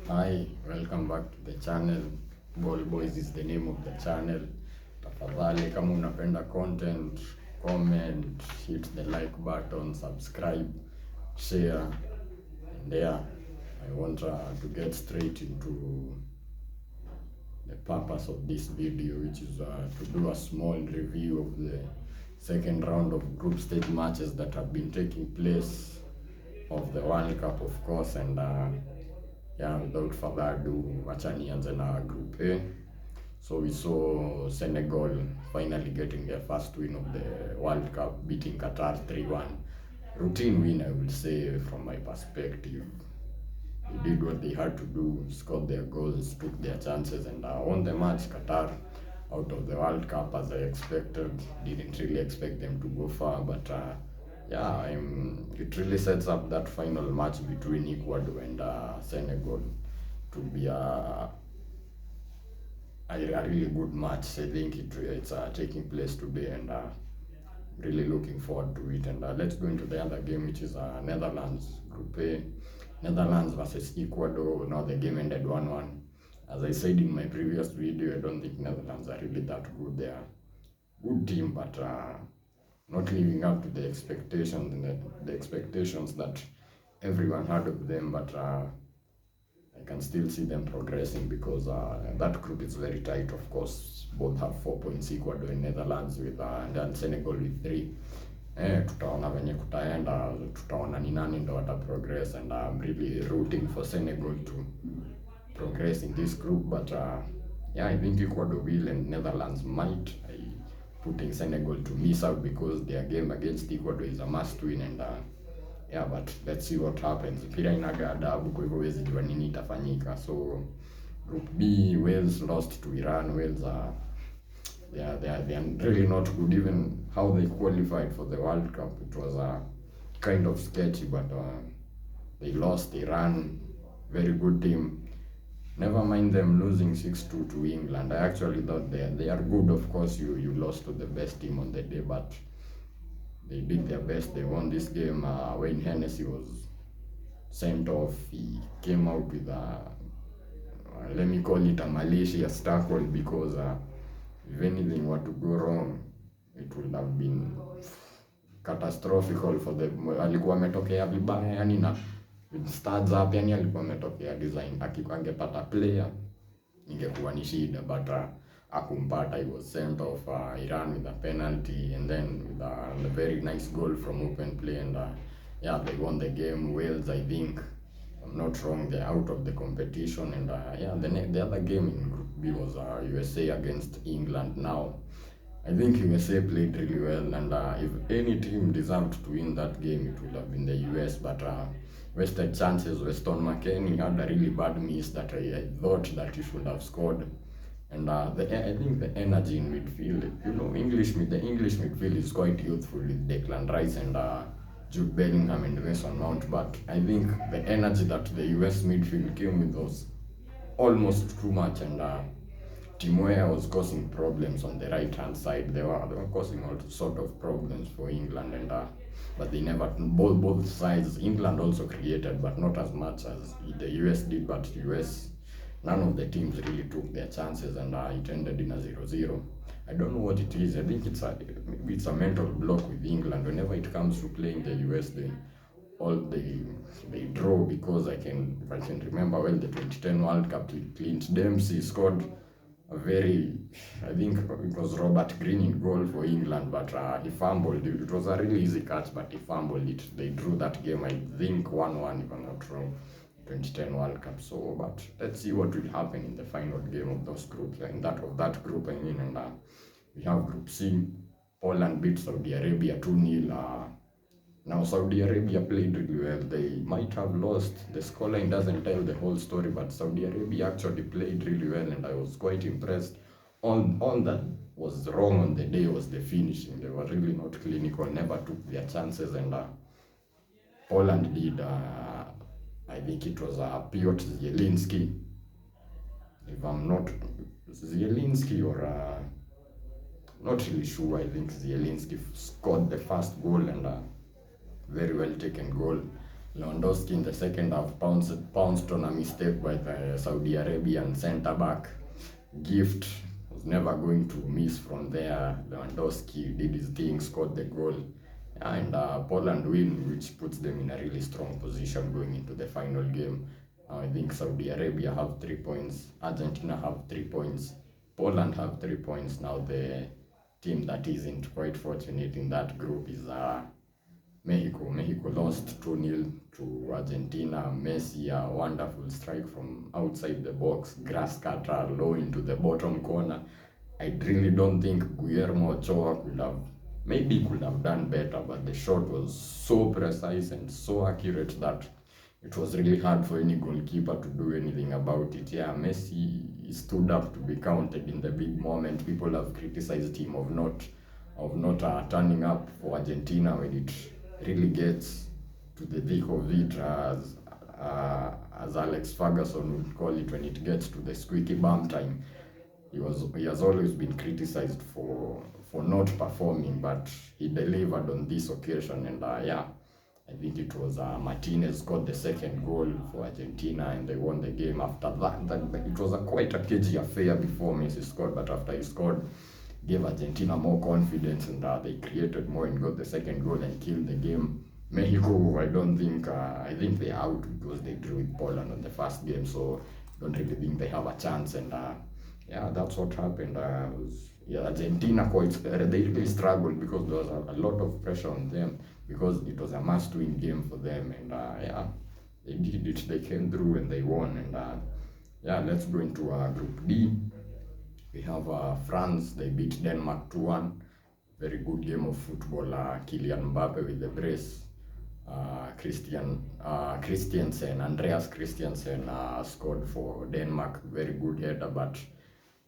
Hi, welcome back to the channel. Ball Boys is the name of the channel. Tafadhali kama unapenda content, comment, hit the like button, subscribe, share, and yeah, I want to get straight into the purpose of this video, which is to do a small review of the second round of group stage matches that have been taking place of the World Cup, of course, and yeah, without further ado, wacha nianze na Group A. So we saw Senegal finally getting their first win of the World Cup, beating Qatar 3-1. Routine win, I would say, from my perspective. They did what they had to do, scored their goals, took their chances, and won the match. Qatar out of the World Cup as I expected. Didn't really expect them to go far, but yeah, it really sets up that final match between Ecuador and Senegal to be a really good match. I think it's taking place today, and really looking forward to it. And let's go into the other game, which is Netherlands Group A. Netherlands versus Ecuador. Now the game ended 1-1. As I said in my previous video, I don't think Netherlands are really that good. They are a good team, but not living up to the expectations the expectations that everyone had of them. But I can still see them progressing because that group is very tight. Of course, both have 4 points, Ecuador and Netherlands with and then Senegal with 3. Tutaona venye kutaenda, tutaona ni nani ndo wata progress, and I'm really rooting for Senegal to progress in this group. But yeah, I think Ecuador will and Netherlands might. Putting Senegal to miss out because their game against Ecuador is a must win, and yeah, but let's see what happens. Mpira inaga adabu, kwa hivyo huwezi jua nini itafanyika. So Group B, Wales lost to Iran. Wales they are really not good. Even how they qualified for the World Cup, it was kind of sketchy, but they lost. Iran, very good team. Never mind them losing 6-2 to England. I actually thought they are good. Of course, you lost to the best team on the day, but they did their best. They won this game. Wayne Hennessy was sent off. He came out with let me call it a malicious tackle, because if anything were to go wrong, it would have been catastrophical for the alikuwa ametokea vibaya, yani na starts up, yani alikuwa ametokea design angepata player ingekuwa ni shida, but akumpata. He was sent off. Iran with a penalty, and then with a very nice goal from open play, and yeah, they won the game. Wales, I think, I'm not wrong, they're out of the competition, and yeah, the other game in Group B was USA against England. Now I think USA played really well, and if any team deserved to win that game, it would have been the US, but wasted chances. Weston McKennie had a really bad miss that I thought that he should have scored. And I think the energy in midfield, the English midfield is quite youthful with Declan Rice and Jude Bellingham and Mason Mount, but I think the energy that the US midfield came with was almost too much, and Timoya was causing problems on the right hand side. They were causing all sort of problems for England, and but they never, both sides. England also created, but not as much as the US did. But US, none of the teams really took their chances, and it ended in a 0-0. I don't know what it is. I think maybe it's a mental block with England. Whenever it comes to playing the US, they draw, because if I can remember well, the 2010 World Cup, Clint Dempsey scored a very, I think it was Robert Green in goal for England, but he fumbled. It was a really easy catch, but he fumbled it. They drew that game, I think 1-1, if I'm not wrong, 2010 World Cup. So, but let's see what will happen in the final game of those groups. Of that group, I mean, and we have Group C. Poland beat Saudi Arabia 2-0. Now, Saudi Arabia played really well. They might have lost. The scoreline doesn't tell the whole story, but Saudi Arabia actually played really well, and I was quite impressed. All that was wrong on the day was the finishing. They were really not clinical, never took their chances, and Poland did. I think it was Piotr Zielinski. If I'm not Zielinski or not really sure, I think Zielinski scored the first goal, and very well taken goal. Lewandowski in the second half pounced on a mistake by the Saudi Arabian centre back. Gift was never going to miss from there. Lewandowski did his thing, scored the goal, and Poland win, which puts them in a really strong position going into the final game. I think Saudi Arabia have 3 points, Argentina have 3 points, Poland have 3 points. Now the team that isn't quite fortunate in that group is Mexico. Mexico lost 2-0 to Argentina. Messi, a wonderful strike from outside the box, grass cutter low into the bottom corner. I really don't think Guillermo Ochoa could have done better, but the shot was so precise and so accurate that it was really hard for any goalkeeper to do anything about it. Yeah, Messi stood up to be counted in the big moment. People have criticized him of not turning up for Argentina when it really gets to the thick of it, as Alex Ferguson would call it, when it gets to the squeaky bum time. He has always been criticized for not performing, but he delivered on this occasion, and yeah, I think it was Martinez scored the second goal for Argentina, and they won the game. After that it was quite a cagey affair before Messi scored, but after he scored, gave Argentina more confidence, and they created more and got the second goal and killed the game. Mexico, I think they're out because they drew with Poland on the first game, so don't really think they have a chance. And yeah, that's what happened. Argentina they really struggled because there was a lot of pressure on them because it was a must-win game for them, and yeah, they did it. They came through and they won. And yeah, let's go into Group D. We have France. They beat Denmark 2-1. Very good game of football. Kylian Mbappe with the brace. Andreas Christiansen scored for Denmark. Very good header, but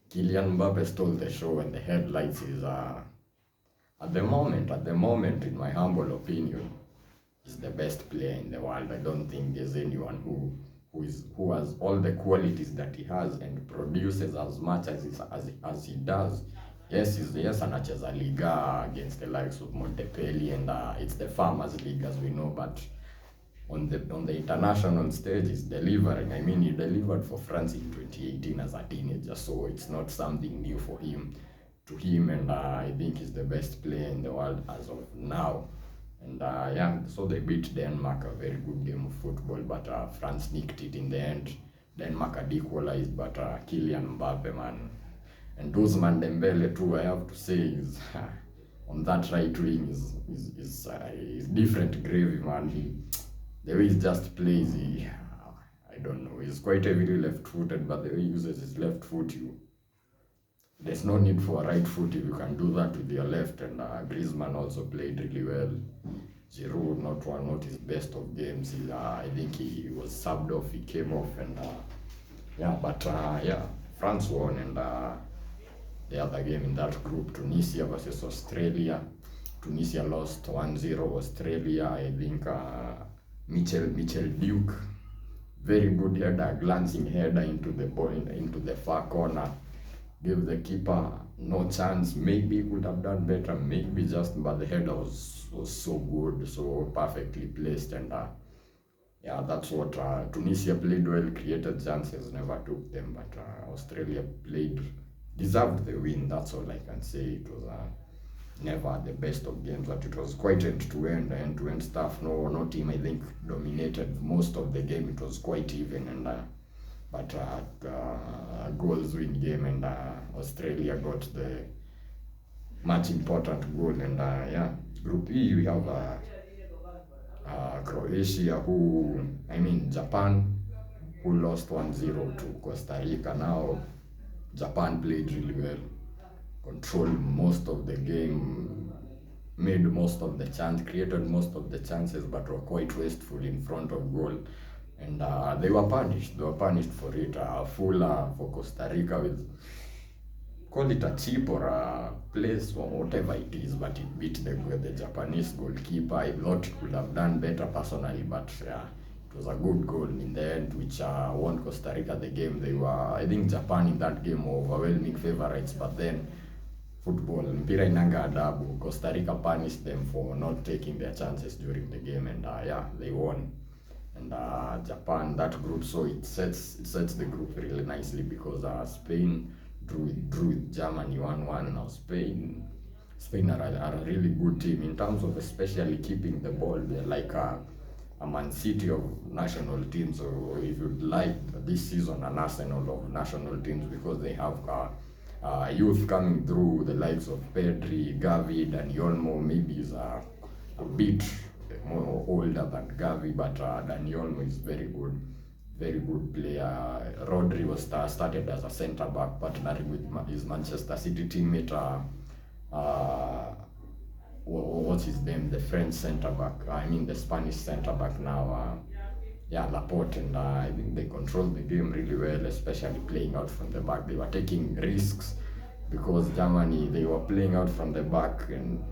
Kylian Mbappe stole the show, and the headlights is at the moment, in my humble opinion, is the best player in the world. I don't think there's anyone who has all the qualities that he has and produces as much as he does. Yes, anacheza Liga against the likes of Montpellier, and it's the Farmers League, as we know, but on the international stage is delivering. I mean, he delivered for France in 2018 as a teenager, so it's not something new for him. And I think he's the best player in the world as of now. And yeah, so they beat Denmark, a very good game of football, but France nicked it in the end. Denmark had equalized, but Kylian Mbappe, man, and Ousmane Dembele too, I have to say, is on that right wing is different gravy, man. The way he just plays, I don't know, he's quite heavily left-footed, but the way he uses his left foot, there's no need for a right foot if you can do that with your left. And Griezmann also played really well. Giroud, not his best of games. I think he was subbed off, he came off, and yeah, but yeah, France won. And the other game in that group, Tunisia versus Australia. Tunisia lost 1-0 Australia. I think Mitchell Duke, very good header, glancing header into the ball, into the far corner, gave the keeper no chance. Maybe he could have done better, but the header was so good, so perfectly placed. And yeah, that's what Tunisia played well, created chances, never took them, but Australia deserved the win. That's all I can say. It was never the best of games, but it was quite end-to-end stuff. No team, I think, dominated most of the game. It was quite even, and but goals win game, and Australia got the much important goal. And yeah, Group E, we have Croatia, Japan, who lost 1-0 to Costa Rica. Now, Japan played really well, controlled most of the game, made most of the chance, created most of the chances, but were quite wasteful in front of goal. And they were punished. For it. Full for Costa Rica with, call it a chip or a place or whatever it is, but it beat the Japanese goalkeeper. I thought it could have done better personally, but yeah, it was a good goal in the end, which won Costa Rica the game. They were, I think, Japan in that game were overwhelming favorites, but then football, mpira inanga adabu. Costa Rica punished them for not taking their chances during the game, and yeah, they won. and Japan, that group. So it sets the group really nicely, because Spain drew with Germany 1-1. Now Spain are a really good team in terms of especially keeping the ball. They're like a Man City of national teams, or if you'd like, this season an Arsenal of national teams, because they have youth coming through, the likes of Pedri, Gavi, Dani Olmo. Maybe is a bit more older than Gavi, but Dani Olmo is very good player. Rodri was started as a centre back, partnering with his Manchester City teammate. What's his name? The French centre back. I mean the Spanish centre back now. Yeah, Laporte, and I think they controlled the game really well, especially playing out from the back. They were taking risks, because Germany, they were playing out from the back, and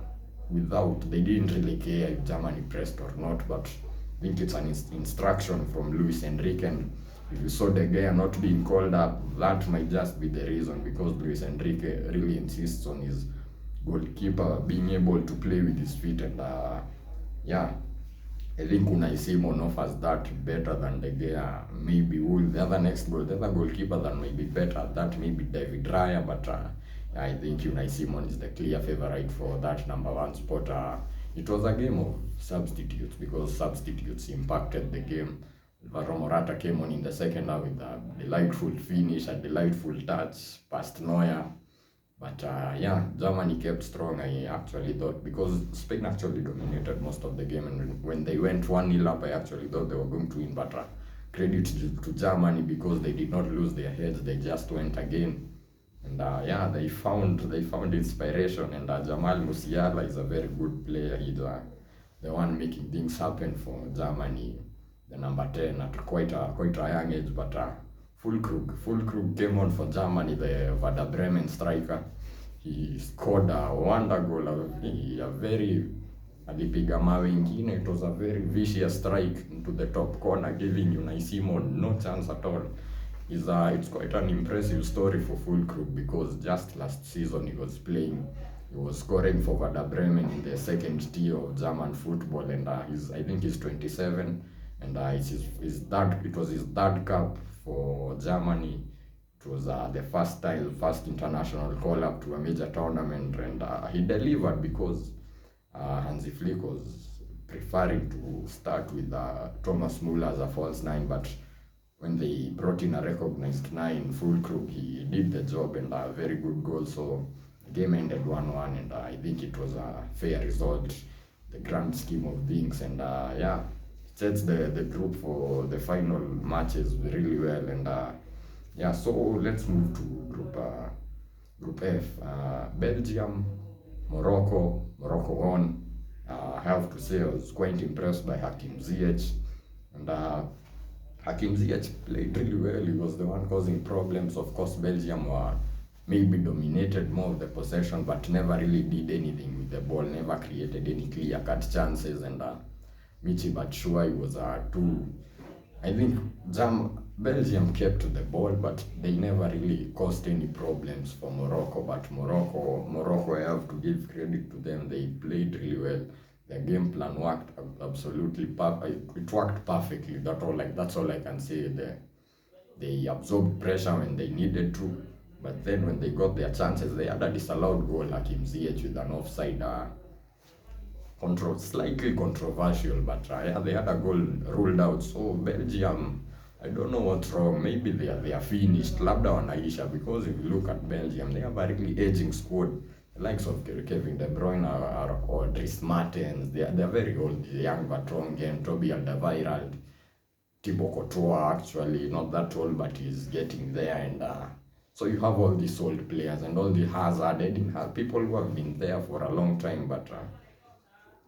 they didn't really care if Germany pressed or not. But I think it's an instruction from Luis Enrique, and if you saw the guy not being called up, that might just be the reason, because Luis Enrique really insists on his goalkeeper being able to play with his feet, and yeah, I think Unai Simon offers that better than De Gea. Maybe the other goalkeeper that may be better, that may be David Raya, but I think Unai Simon is the clear favorite for that number one spot. It was a game of substitutes, because substitutes impacted the game. Alvaro Morata came on in the second half with a delightful finish, a delightful touch past Neuer. But yeah, Germany kept strong, I actually thought, because Spain actually dominated most of the game, and when they went 1-0 up, I actually thought they were going to win. But credit to Germany, because they did not lose their heads, they just went again. And yeah, they found inspiration, and Jamal Musiala is a very good player. He's the one making things happen for Germany, the number 10 at quite a young age. But Fulkrug came on for Germany, the Werder Bremen striker. He scored a wonder goal, alipiga mawe ingine. It was a very vicious strike into the top corner, giving Unai Simon no chance at all. It's quite an impressive story for Fulkrug, because just last season he was scoring for Werder Bremen in the second tier of German football, and I think he's 27, and it was his third cup for Germany. It was the first international call-up to a major tournament, and he delivered, because Hansi Flick was preferring to start with Thomas Müller as a false nine, but when they brought in a recognized nine, Fulkrug, he did the job, and a very good goal. So the game ended 1-1, and I think it was a fair result, the grand scheme of things, and yeah, sets the group for the final matches really well. And yeah, so let's move to Group F. Belgium, Morocco won. I have to say I was quite impressed by Hakim Ziyech, and Hakim Ziyech played really well. He was the one causing problems. Of course, Belgium were maybe dominated more of the possession, but never really did anything with the ball, never created any clear-cut chances, and Michi Batshuayi was I think Belgium kept the ball, but they never really caused any problems for Morocco. But Morocco, I have to give credit to them. They played really well. The game plan worked absolutely perfect. It worked perfectly. That's all I can say. They absorbed pressure when they needed to, but then when they got their chances, they had a disallowed goal, Hakim Ziyech with an offside. Slightly controversial, but yeah, they had a goal ruled out. So Belgium, I don't know what's wrong. Maybe they are finished. Labda wanaisha, because if you look at Belgium, they have a really aging squad. The likes of Kevin De Bruyne or Dries Mertens, they are very old. Young Vertonghen, Toby Alderweireld, Thibaut Courtois, actually not that old, but he's getting there. And so you have all these old players, and all the Hazard, Eden Hazard, people who have been there for a long time, but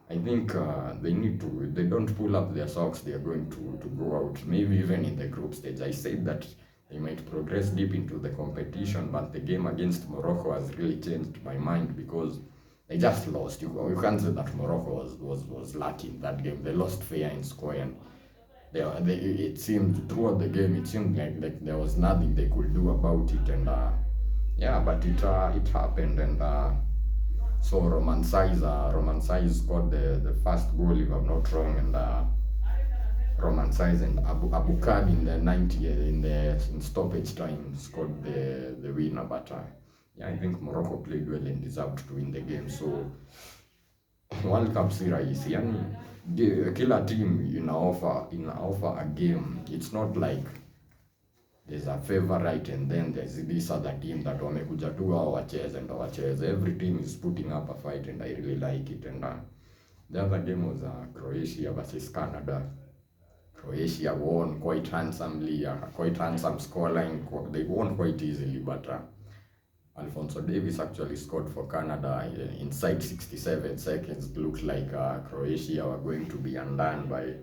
I think they don't pull up their socks, they are going to go out, maybe even in the group stage. I said that they might progress deep into the competition, but the game against Morocco has really changed my mind, because they just lost. You can't say that Morocco was lucky in that game. They lost fair and square, and it seemed throughout the game, it seemed like there was nothing they could do about it, and yeah, but it happened, and so Roman Saiz scored the first goal, if I'm not wrong, and romanticize, and Abukad in the 90 in stoppage time scored the winner. But yeah, I think Morocco played well and deserved to win the game. So World Cup si rahisi, yani kila team ina offer a game. It's not like there's a favorite and then there's this other team that wamekuja tu hao wacheze. Every team is putting up a fight and I really like it. And the other game was Croatia versus Canada. Croatia won quite handsomely, quite handsome scoreline. They won quite easily, but Alphonso Davies actually scored for Canada inside 67 seconds. It looked like Croatia were going to be undone by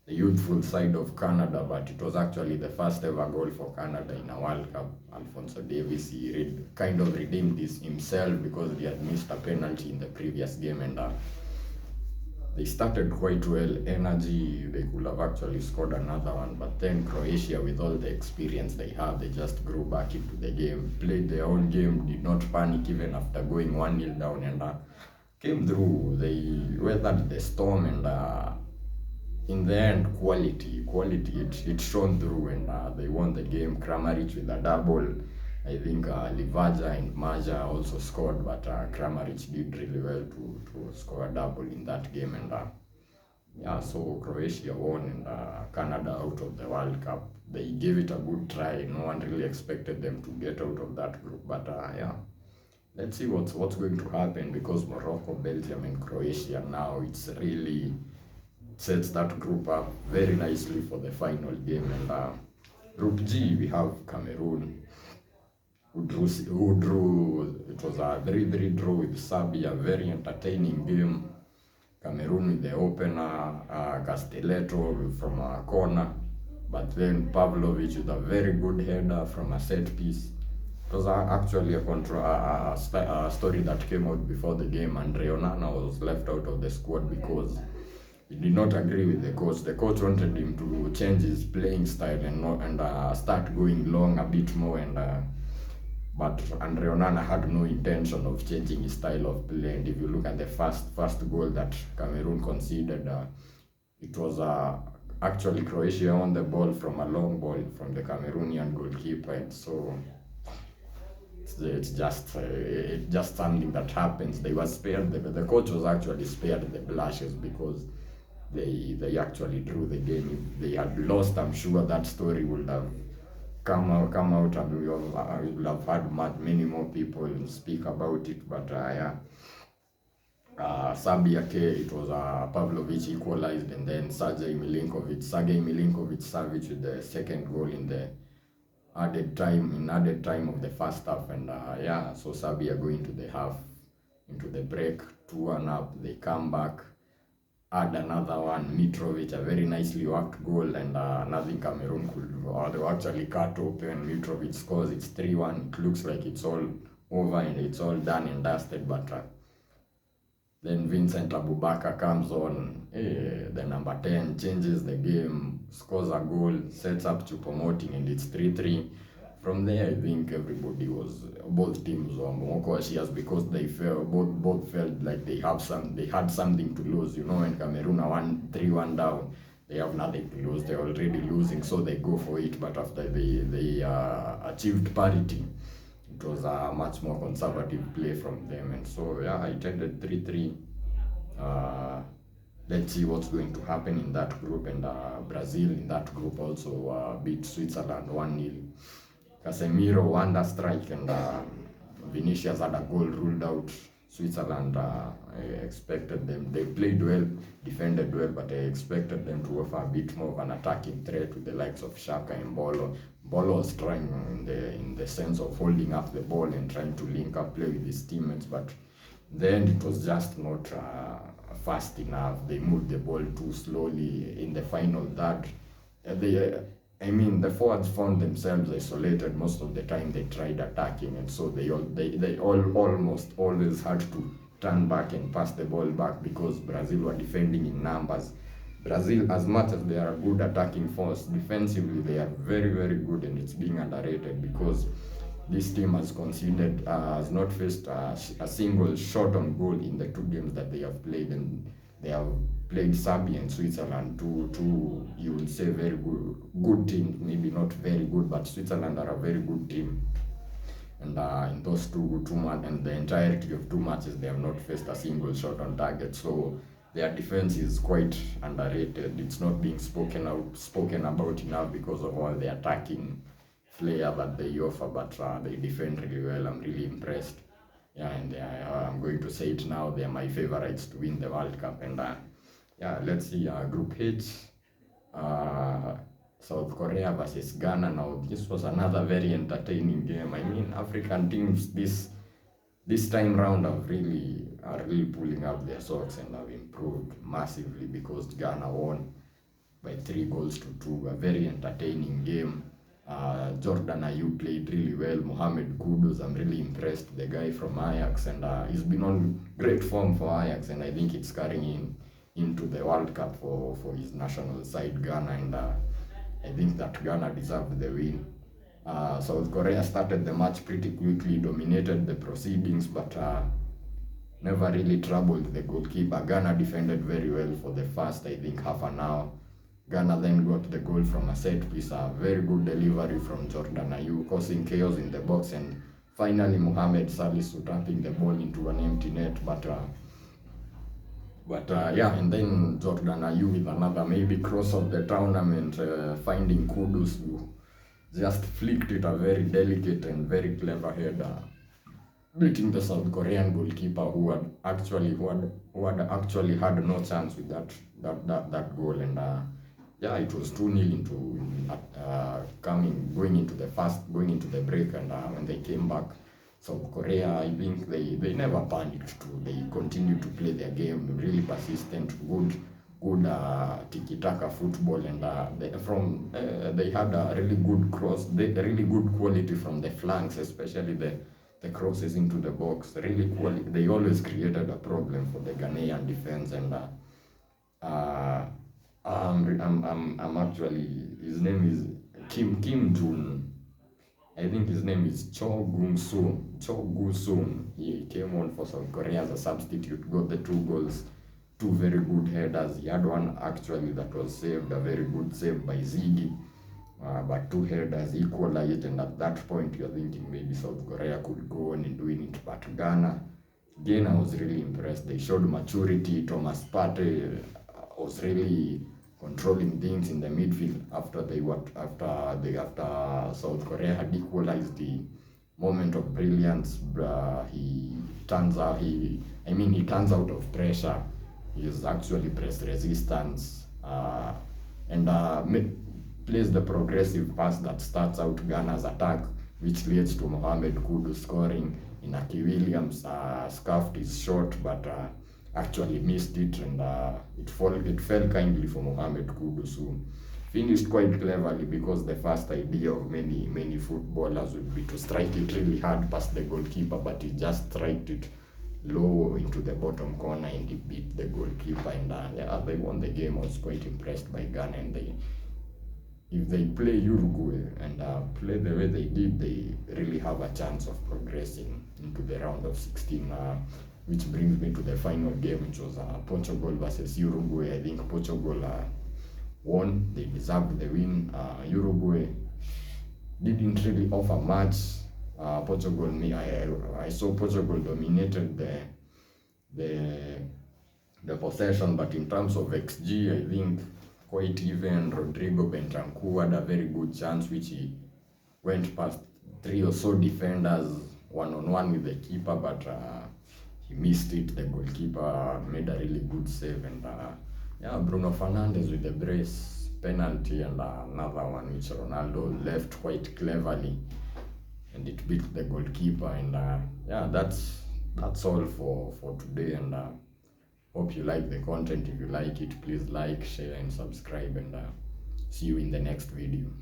the youthful side of Canada, but it was actually the first ever goal for Canada in a World Cup. Alphonso Davies, he kind of redeemed himself because he had missed a penalty in the previous game, and they started quite well, energy, they could have actually scored another one, but then Croatia, with all the experience they have, they just grew back into the game, played their own game, did not panic even after going 1-0 down, and came through. They weathered the storm, and in the end, quality, it shone through, and they won the game. Kramaric with a double. I think Livaja and Maja also scored, but Kramaric did really well to score a double in that game, and yeah, so Croatia won, and Canada out of the World Cup. They gave it a good try. No one really expected them to get out of that group, but yeah, let's see what's going to happen, because Morocco, Belgium, and Croatia now, it's really sets that group up very nicely for the final game. And Group G, we have Cameroon, who drew. It was a 3-3 draw with Serbia, very entertaining game. Cameroon with the opener, Castelletto from a corner, but then Pavlovic with a very good header from a set piece. It was actually a story that came out before the game, and Onana was left out of the squad because he did not agree with the coach. The coach wanted him to change his playing style and start going long a bit more, but Andre Onana had no intention of changing his style of play. And if you look at the first goal that Cameroon conceded, it was actually Croatia on the ball from a long ball from the Cameroonian goalkeeper. And so it's just something that happens. They were spared. The coach was actually spared the blushes because they actually drew the game. If they had lost, I'm sure that story would have come out, and we will have had many more people speak about it. But yeah, Serbia, it was Pavlovic equalized, and then Sergej Milinkovic Savic with the second goal in the added time of the first half. And yeah, so Serbia go into the break 2-1 up. They come back, add another one, Mitrovic, a very nicely worked goal, and nothing Cameroon could do. They actually cut open. Mitrovic scores. It's 3-1. It looks like it's all over and it's all done and dusted, but then Vincent Abubakar comes on, the number 10, changes the game, scores a goal, sets up to promoting, and it's 3-3. From there, I think both teams were more cautious because they both felt like they had something to lose. You know, when Cameroon are 3-1 down, they have nothing to lose. They're already losing, so they go for it. But after they achieved parity, it was a much more conservative play from them. And so yeah, it ended 3-3. Let's see what's going to happen in that group. And Brazil in that group also beat Switzerland 1-0. Casemiro wonder strike, and Vinicius had a goal ruled out. Switzerland, I expected them. They played well, defended well, but I expected them to offer a bit more of an attacking threat with the likes of Xhaka and Bolo. Bolo was trying in the sense of holding up the ball and trying to link up play with his teammates, but in the end it was just not fast enough. They moved the ball too slowly in the final third. The forwards found themselves isolated most of the time they tried attacking, and so they almost always had to turn back and pass the ball back because Brazil were defending in numbers. Brazil, as much as they are a good attacking force, defensively they are very, very good, and it's being underrated because this team has not faced a single shot on goal in the 2 games that they have played, and they have played Serbia and Switzerland, two you would say very good teams, maybe not very good, but Switzerland are a very good team. And in those two matches, and the entirety of 2 matches, they have not faced a single shot on target. So their defense is quite underrated. It's not being spoken about enough because of all the attacking flair that they offer, but they defend really well. I'm really impressed. Yeah, and I'm going to say it now. They are my favorites to win the World Cup. And yeah, let's see. Group H. South Korea versus Ghana. Now, this was another very entertaining game. I mean, African teams this time round are really pulling up their socks and have improved massively, because Ghana won by 3-2. A very entertaining game. Jordan Ayew played really well. Mohamed Kudus, I'm really impressed. The guy from Ajax, and he's been on great form for Ajax, and I think it's carrying into the World Cup for his national side, Ghana, and I think that Ghana deserved the win. South Korea started the match pretty quickly, dominated the proceedings, but never really troubled the goalkeeper. Ghana defended very well for the first, I think, half an hour. Ghana then got the goal from a set piece, a very good delivery from Jordan Ayew, causing chaos in the box, and finally Mohamed Salisu tapping the ball into an empty net. But yeah, and then Jordan Ayew with another maybe cross of the tournament, finding Kudus, who just flicked it, a very delicate and very clever header, beating the South Korean goalkeeper, who had actually had no chance with that goal. And yeah, it was 2-0 into going into the break, and when they came back, South Korea, I think they never panicked too. They continued to play their game, really persistent, good tiki-taka football, and they had a really good really good quality from the flanks, especially the crosses into the box. Really quality. They always created a problem for the Ghanaian defense, and I'm actually, his name is Kim Jun. I think his name is Cho Gu-soon. He came on for South Korea as a substitute, got the 2 goals, 2 very good headers. He had one actually that was saved, a very good save by Ziggy, but 2 headers equalized, and at that point you're thinking maybe South Korea could go on and win it. But Ghana, again, I was really impressed. They showed maturity. Thomas Partey was really controlling things in the midfield after South Korea had equalized. The moment of brilliance, he turns out of pressure. He is actually press resistance, and plays the progressive pass that starts out Ghana's attack, which leads to Mohamed Kudus scoring. Inaki Williams scuffed his shot, but actually missed it, and it fell kindly for Mohamed Kudus, who finished quite cleverly, because the first idea of many footballers would be to strike it really hard past the goalkeeper, but he just striked it low into the bottom corner, and he beat the goalkeeper, and yeah, they won the game. I was quite impressed by Ghana, and if they play Uruguay and play the way they did, they really have a chance of progressing into the round of 16. Which brings me to the final game, which was Portugal versus Uruguay. I think Portugal won. They deserved the win. Uruguay didn't really offer much. I saw Portugal dominated the possession, but in terms of XG, I think quite even. Rodrigo Bentancur had a very good chance, which he went past 3 or so defenders one-on-one with the keeper, but he missed it. The goalkeeper made a really good save, and yeah, Bruno Fernandes with the brace penalty, and another one which Ronaldo left quite cleverly, and it beat the goalkeeper. And yeah, that's all for today, and hope you like the content. If you like it, please like, share, and subscribe, and see you in the next video.